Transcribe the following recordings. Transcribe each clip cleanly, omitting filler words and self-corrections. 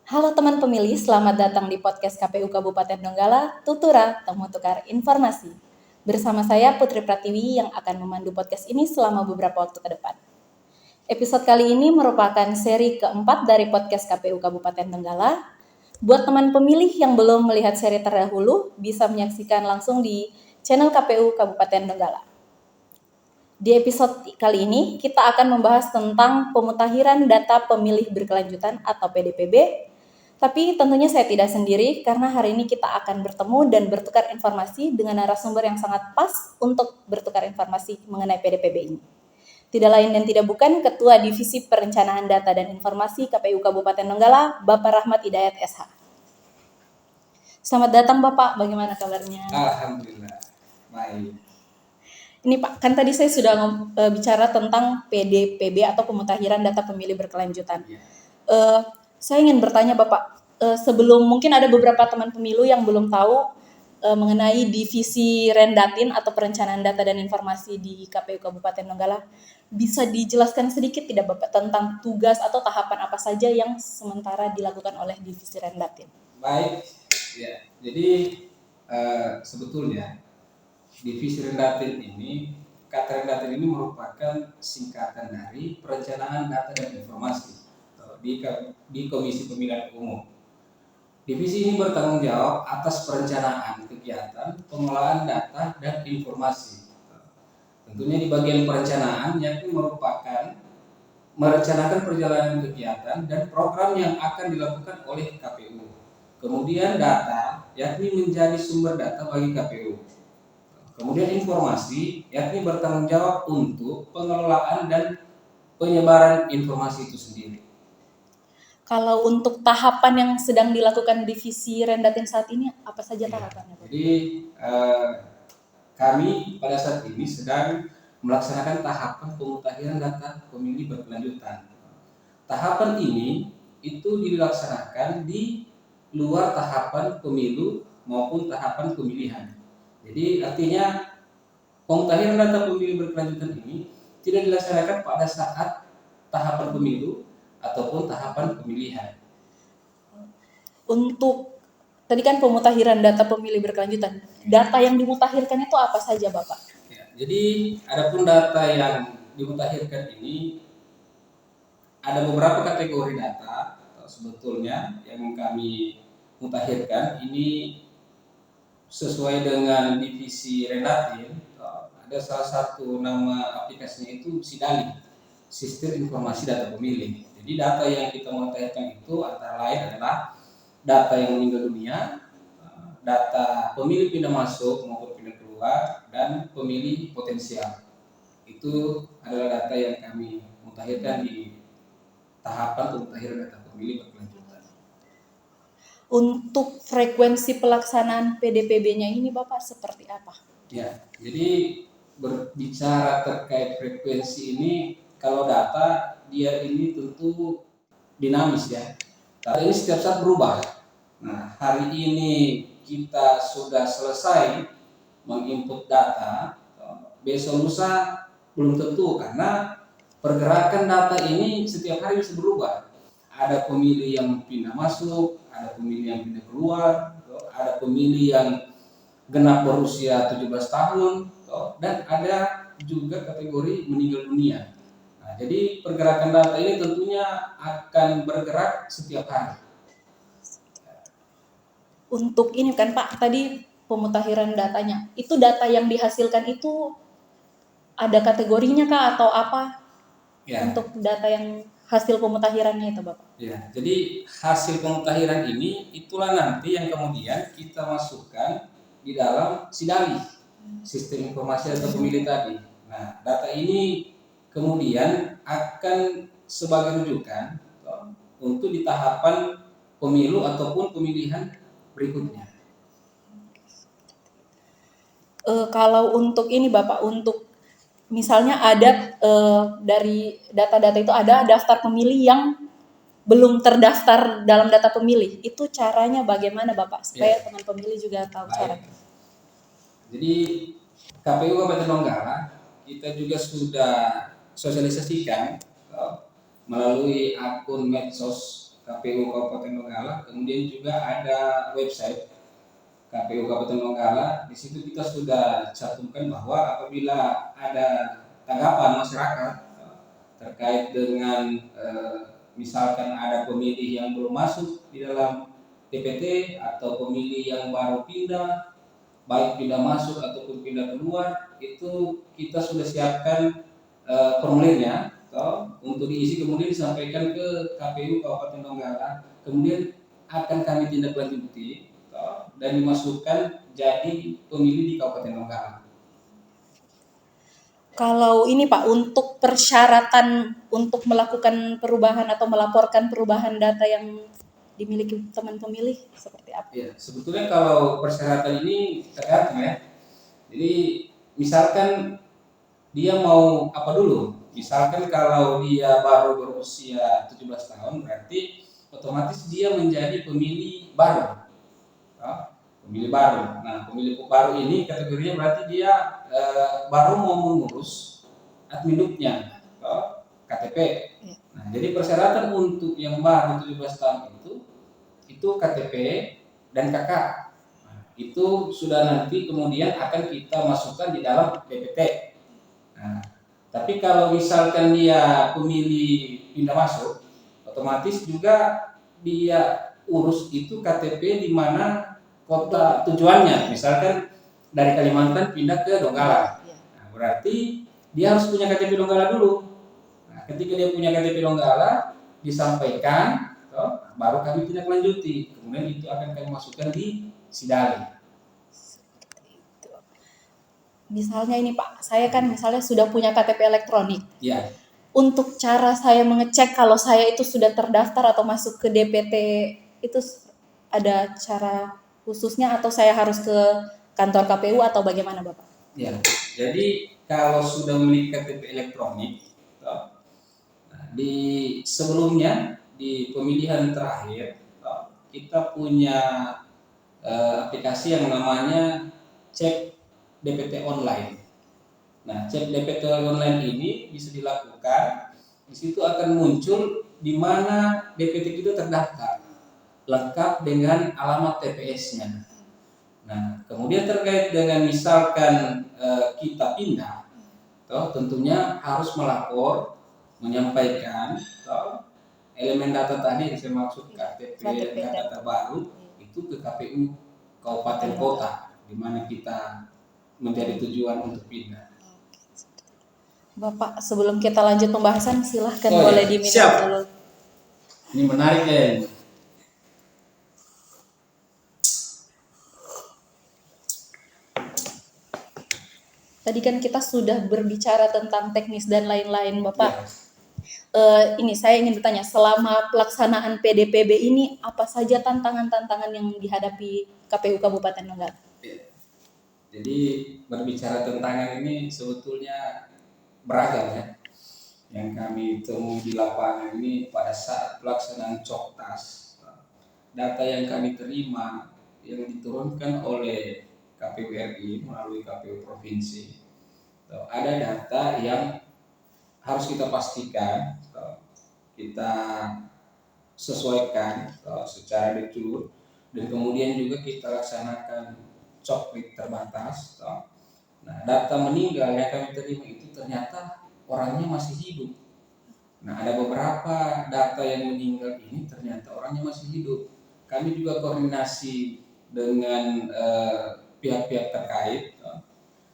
Halo teman pemilih, selamat datang di podcast KPU Kabupaten Donggala, Tutura, Temu Tukar Informasi. Bersama saya Putri Pratiwi yang akan memandu podcast ini selama beberapa waktu ke depan. Episode kali ini merupakan seri keempat dari podcast KPU Kabupaten Donggala. Buat teman pemilih yang belum melihat seri terdahulu, bisa menyaksikan langsung di channel KPU Kabupaten Donggala. Di episode kali ini, kita akan membahas tentang pemutakhiran data pemilih berkelanjutan atau PDPB. Tapi tentunya saya tidak sendiri karena hari ini kita akan bertemu dan bertukar informasi dengan narasumber yang sangat pas untuk bertukar informasi mengenai PDPB ini. Tidak lain dan tidak bukan Ketua Divisi Perencanaan Data dan Informasi KPU Kabupaten Donggala, Bapak Rahmat Hidayat SH. Selamat datang Bapak, bagaimana kabarnya? Alhamdulillah, baik. Ini Pak, kan tadi saya sudah bicara tentang PDPB atau pemutakhiran data pemilih berkelanjutan. Ya. Saya ingin bertanya Bapak, sebelum mungkin ada beberapa teman pemilu yang belum tahu mengenai divisi Rendatin atau Perencanaan Data dan Informasi di KPU Kabupaten Donggala, bisa dijelaskan sedikit tidak Bapak tentang tugas atau tahapan apa saja yang sementara dilakukan oleh divisi Rendatin? Baik, ya. Jadi sebetulnya divisi Rendatin ini, kata Rendatin ini merupakan singkatan dari Perencanaan Data dan Informasi di Komisi Pemilihan Umum. Divisi ini bertanggung jawab atas perencanaan kegiatan, pengelolaan data dan informasi. Tentunya di bagian perencanaan yakni merupakan merencanakan perjalanan kegiatan dan program yang akan dilakukan oleh KPU. Kemudian data yakni menjadi sumber data bagi KPU. Kemudian informasi yakni bertanggung jawab untuk pengelolaan dan penyebaran informasi itu sendiri. Kalau untuk tahapan yang sedang dilakukan divisi Rendatin saat ini, apa saja tahapannya Pak? Jadi kami pada saat ini sedang melaksanakan tahapan pemutakhiran data pemilih berkelanjutan. Tahapan ini itu dilaksanakan di luar tahapan pemilu maupun tahapan pemilihan. Jadi artinya pemutakhiran data pemilih berkelanjutan ini tidak dilaksanakan pada saat tahapan pemilu ataupun tahapan pemilihan. Untuk tadi kan pemutakhiran data pemilih berkelanjutan, data yang dimutakhirkan itu apa saja Bapak? Ya, jadi adapun data yang dimutakhirkan ini ada beberapa kategori data sebetulnya yang kami mutakhirkan ini sesuai dengan divisi Rendatin. Ada salah satu nama aplikasinya itu SIDALI, Sistem Informasi Data Pemilih. Jadi data yang kita mutakhirkan itu antara lain adalah data yang meninggal dunia, data pemilih pindah masuk maupun pindah keluar, dan pemilih potensial. Itu adalah data yang kami mutakhirkan di tahapan pemutakhiran data pemilih berkelanjutan. Untuk frekuensi pelaksanaan PDPB-nya ini Bapak seperti apa? Ya, jadi berbicara terkait frekuensi ini, kalau data dia ini tentu dinamis ya. Data ini setiap saat berubah. Nah, hari ini kita sudah selesai menginput data, besok lusa belum tentu karena pergerakan data ini setiap hari bisa berubah. Ada pemilih yang pindah masuk, ada pemilih yang pindah keluar, ada pemilih yang genap berusia 17 tahun, dan ada juga kategori meninggal dunia. Nah, jadi pergerakan data ini tentunya akan bergerak setiap hari. Untuk ini kan Pak, tadi pemutakhiran datanya, itu data yang dihasilkan itu ada kategorinya kah atau apa? Ya. Untuk data yang hasil pemutakhirannya itu Bapak? Ya, jadi hasil pemutakhiran ini itulah nanti yang kemudian kita masukkan di dalam SIDALI, Sistem Informasi Data Pemilih tadi. Nah, data ini kemudian akan sebagai rujukan untuk di tahapan pemilu ataupun pemilihan berikutnya. Kalau untuk ini Bapak, untuk misalnya ada dari data-data itu ada daftar pemilih yang belum terdaftar dalam data pemilih, itu caranya bagaimana Bapak supaya teman pemilih juga tahu caranya? Jadi KPU Kabupaten Donggala kita juga sudah sosialisasikan melalui akun medsos KPU Kabupaten Donggala, kemudian juga ada website KPU Kabupaten Donggala. Di situ kita sudah cantumkan bahwa apabila ada tanggapan masyarakat terkait dengan misalkan ada pemilih yang belum masuk di dalam DPT atau pemilih yang baru pindah, baik pindah masuk ataupun pindah keluar, itu kita sudah siapkan formulirnya untuk diisi, kemudian disampaikan ke KPU Kabupaten Donggala, kemudian akan kami tindak lanjuti dan dimasukkan jadi pemilih di Kabupaten Donggala. Kalau ini Pak, untuk persyaratan untuk melakukan perubahan atau melaporkan perubahan data yang dimiliki teman pemilih seperti apa? Ya, sebetulnya kalau persyaratan ini tergantung ya. Jadi misalkan dia mau apa dulu? Misalkan kalau dia baru berusia 17 tahun, berarti otomatis dia menjadi pemilih baru. Pemilih baru. Nah, pemilih baru ini kategorinya berarti dia baru mau mengurus adminuknya, KTP. Nah, jadi persyaratan untuk yang baru 17 tahun itu KTP dan KK. Nah, itu sudah nanti kemudian akan kita masukkan di dalam DPT. Nah, tapi kalau misalkan dia pemilih pindah masuk, otomatis juga dia urus itu KTP di mana kota tujuannya. Misalkan dari Kalimantan pindah ke Donggala. Nah, berarti dia harus punya KTP Donggala dulu. Nah, ketika dia punya KTP Donggala, disampaikan, baru kami tindak lanjuti. Kemudian itu akan kami masukkan di Sidali. Misalnya ini Pak, saya kan misalnya sudah punya KTP elektronik. Ya. Untuk cara saya mengecek kalau saya itu sudah terdaftar atau masuk ke DPT, itu ada cara khususnya atau saya harus ke kantor KPU atau bagaimana Bapak? Ya, jadi kalau sudah memiliki KTP elektronik, di sebelumnya di pemilihan terakhir kita punya aplikasi yang namanya cek DPT online. Nah, cek DPT online ini bisa dilakukan. Di situ akan muncul di mana DPT itu terdaftar, lengkap dengan alamat TPS-nya. Nah, kemudian terkait dengan misalkan kita pindah, tentunya harus melapor, menyampaikan elemen data tadi yang saya maksud KTP dan data terbaru itu ke KPU Kabupaten Kota di mana kita menjadi tujuan untuk pindah. Bapak, sebelum kita lanjut pembahasan, silahkan boleh diminta dulu. Ini menarik ya. Tadi kan kita sudah berbicara tentang teknis dan lain-lain, Bapak. Ini saya ingin bertanya, selama pelaksanaan PDPB ini apa saja tantangan-tantangan yang dihadapi KPU Kabupaten Donggala? Jadi berbicara tantangan ini sebetulnya beragam ya. Yang kami temui di lapangan ini pada saat pelaksanaan Coktas, data yang kami terima yang diturunkan oleh KPU RI melalui KPU Provinsi, ada data yang harus kita pastikan, kita sesuaikan secara detail, dan kemudian juga kita laksanakan coklit terbatas. Nah, data meninggal yang kami terima itu ternyata orangnya masih hidup. Nah, ada beberapa data yang meninggal ini ternyata orangnya masih hidup. Kami juga koordinasi dengan pihak-pihak terkait,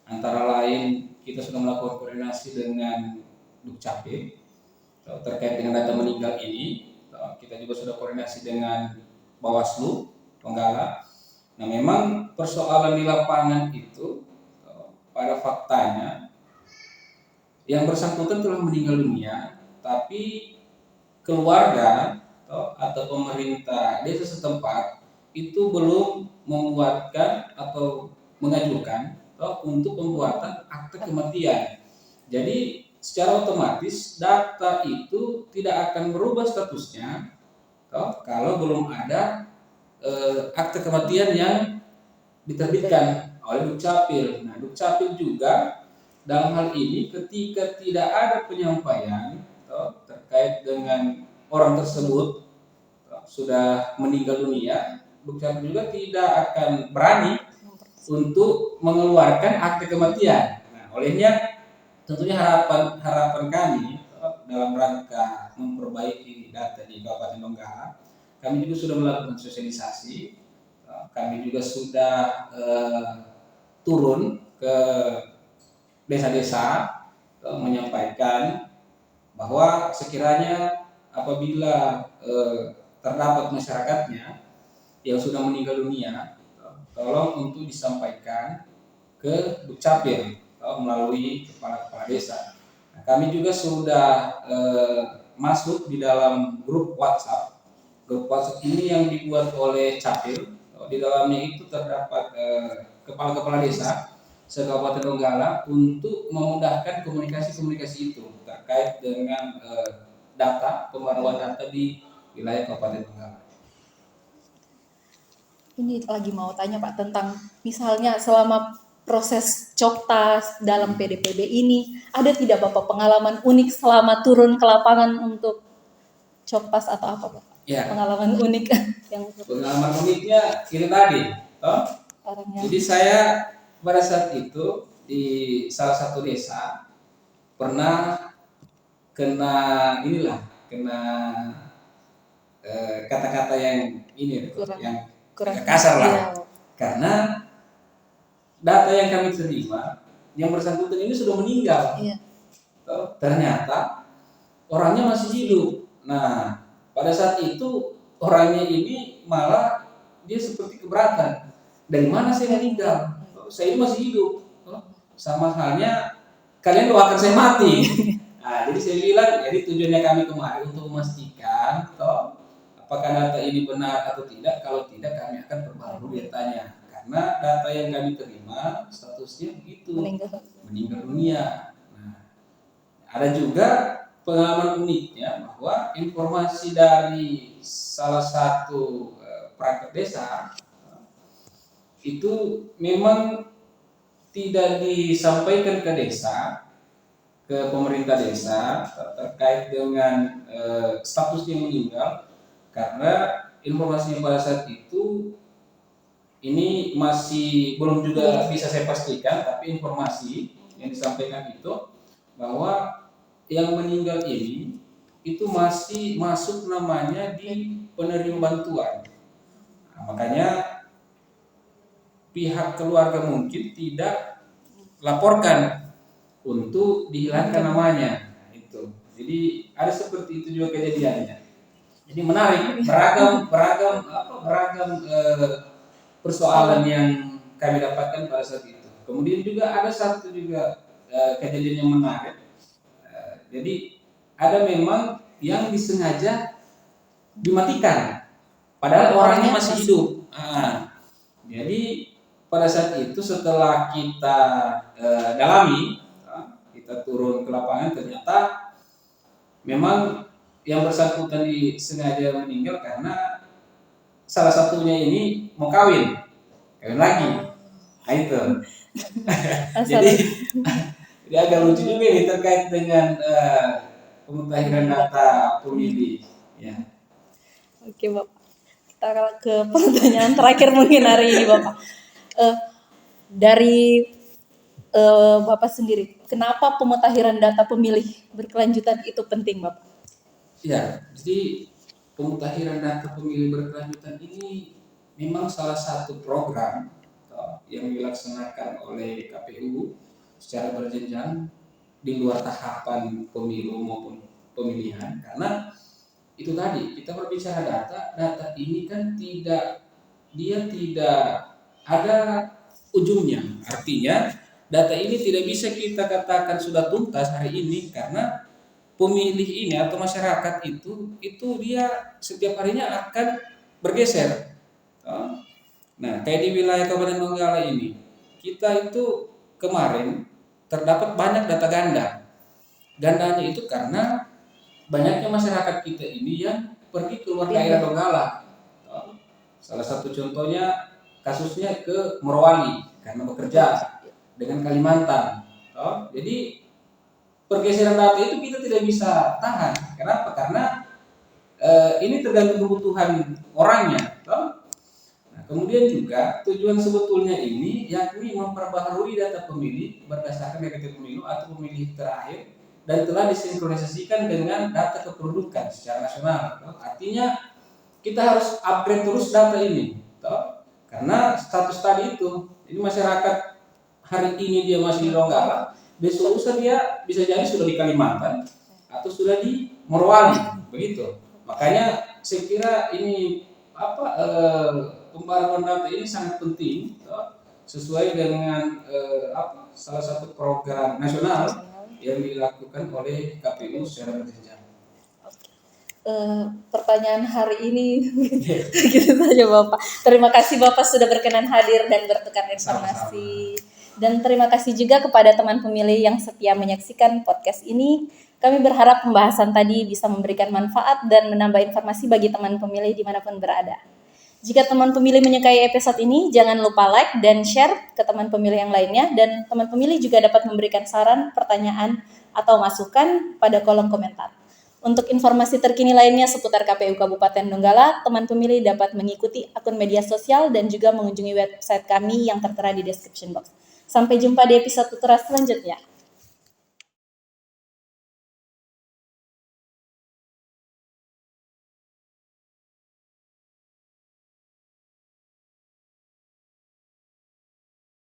antara lain kita sudah melakukan koordinasi dengan Dukcapil terkait dengan data meninggal ini. Kita juga sudah koordinasi dengan Bawaslu Donggala. Nah, memang persoalan di lapangan itu pada faktanya yang bersangkutan telah meninggal dunia, tapi keluarga atau pemerintah desa setempat itu belum membuatkan atau mengajukan untuk pembuatan akte kematian. Jadi secara otomatis data itu tidak akan berubah statusnya kalau belum ada akte kematian yang diterbitkan oleh Dukcapil. Nah, Dukcapil juga dalam hal ini ketika tidak ada penyampaian terkait dengan orang tersebut sudah meninggal dunia, Dukcapil juga tidak akan berani untuk mengeluarkan akte kematian. Nah, olehnya tentunya harapan kami dalam rangka memperbaiki data di Kabupaten Donggala, kami juga sudah melakukan sosialisasi. Kami juga sudah turun ke desa-desa menyampaikan bahwa sekiranya apabila terdapat masyarakatnya yang sudah meninggal dunia, tolong untuk disampaikan ke Dukcapil melalui kepala-kepala desa. Nah, kami juga sudah masuk di dalam grup WhatsApp. Grup WhatsApp ini yang dibuat oleh Capil. Di dalamnya itu terdapat kepala-kepala desa se-Kabupaten Donggala untuk memudahkan komunikasi-komunikasi itu terkait dengan data, pembaruan data di wilayah Kabupaten Donggala. Ini lagi mau tanya Pak tentang misalnya selama proses coktas dalam PDPB ini, ada tidak Bapak pengalaman unik selama turun ke lapangan untuk coktas atau apa Pak? Ya. Pengalaman unik yang Pengalaman uniknya ini tadi, orangnya. Jadi saya pada saat itu di salah satu desa pernah kena kata-kata yang ini, kurang kasar lah. Iya. Karena data yang kami terima, yang bersangkutan ini sudah meninggal. Iya. Ternyata orangnya masih hidup. Nah, pada saat itu orangnya ini malah dia seperti keberatan. Dari mana saya meninggal? Saya ini masih hidup. Sama halnya kalian doakan saya mati. Nah, jadi saya bilang, jadi tujuannya kami kemarin untuk memastikan apakah data ini benar atau tidak. Kalau tidak, kami akan perbarui datanya. Karena data yang kami terima statusnya begitu, meninggal dunia. Nah, ada juga pengalaman uniknya bahwa informasi dari salah satu perangkat desa itu memang tidak disampaikan ke desa, ke pemerintah desa terkait dengan status yang meninggal, karena informasinya pada saat itu ini masih belum juga bisa saya pastikan, tapi informasi yang disampaikan itu bahwa yang meninggal ini itu masih masuk namanya di penerima bantuan. Nah, makanya pihak keluarga mungkin tidak laporkan untuk dihilangkan namanya. Nah, itu. Jadi ada seperti itu juga kejadiannya. Jadi menarik, beragam persoalan yang kami dapatkan pada saat itu. Kemudian juga ada satu juga kejadian yang menarik. Jadi ada memang yang disengaja dimatikan, padahal orangnya masih hidup. Jadi pada saat itu setelah kita dalami, kita turun ke lapangan, ternyata memang yang bersangkutan disengaja meninggal karena salah satunya ini mau kawin lagi. Nah itu. jadi agak lucu juga ini terkait dengan pemutahiran data pemilih. Ya. Oke Bapak, kita ke pertanyaan terakhir mungkin hari ini Bapak. Dari Bapak sendiri, kenapa pemutahiran data pemilih berkelanjutan itu penting Bapak? Ya, jadi pemutahiran data pemilih berkelanjutan ini memang salah satu program yang dilaksanakan oleh KPU secara berjenjang di luar tahapan pemilu maupun pemilihan, karena itu tadi kita berbicara data ini kan tidak ada ujungnya. Artinya data ini tidak bisa kita katakan sudah tuntas hari ini, karena pemilih ini atau masyarakat itu dia setiap harinya akan bergeser. Nah, kayak di wilayah Kabupaten Donggala ini, kita itu kemarin terdapat banyak data ganda. Gandanya itu karena banyaknya masyarakat kita ini yang pergi keluar daerah Donggala. Salah satu contohnya kasusnya ke Morowali karena bekerja dengan Kalimantan. Jadi pergeseran data itu kita tidak bisa tahan. Kenapa? Karena ini tergantung kebutuhan orangnya, toh. Nah, kemudian juga tujuan sebetulnya ini yakni memperbaharui data pemilih berdasarkan DKT pemilu atau pemilih terakhir dan telah disinkronisasikan dengan data kependudukan secara nasional. Toh. Artinya kita harus upgrade terus data ini, toh. Karena status tadi itu, ini masyarakat hari ini dia masih di Donggala, besok lusa dia bisa jadi sudah di Kalimantan atau sudah di Morowali, begitu. Makanya saya kira ini pembaruan data ini sangat penting, toh, sesuai dengan salah satu program nasional yang dilakukan oleh KPU secara berjenjang. Pertanyaan hari ini gitu saja Bapak. Terima kasih Bapak sudah berkenan hadir dan bertukar informasi. Dan terima kasih juga kepada teman pemilih yang setia menyaksikan podcast ini. Kami berharap pembahasan tadi bisa memberikan manfaat dan menambah informasi bagi teman pemilih dimanapun berada. Jika teman pemilih menyukai episode ini, jangan lupa like dan share ke teman pemilih yang lainnya. Dan teman pemilih juga dapat memberikan saran, pertanyaan, atau masukan pada kolom komentar. Untuk informasi terkini lainnya seputar KPU Kabupaten Donggala, teman pemilih dapat mengikuti akun media sosial dan juga mengunjungi website kami yang tertera di description box. Sampai jumpa di episode tutorial selanjutnya.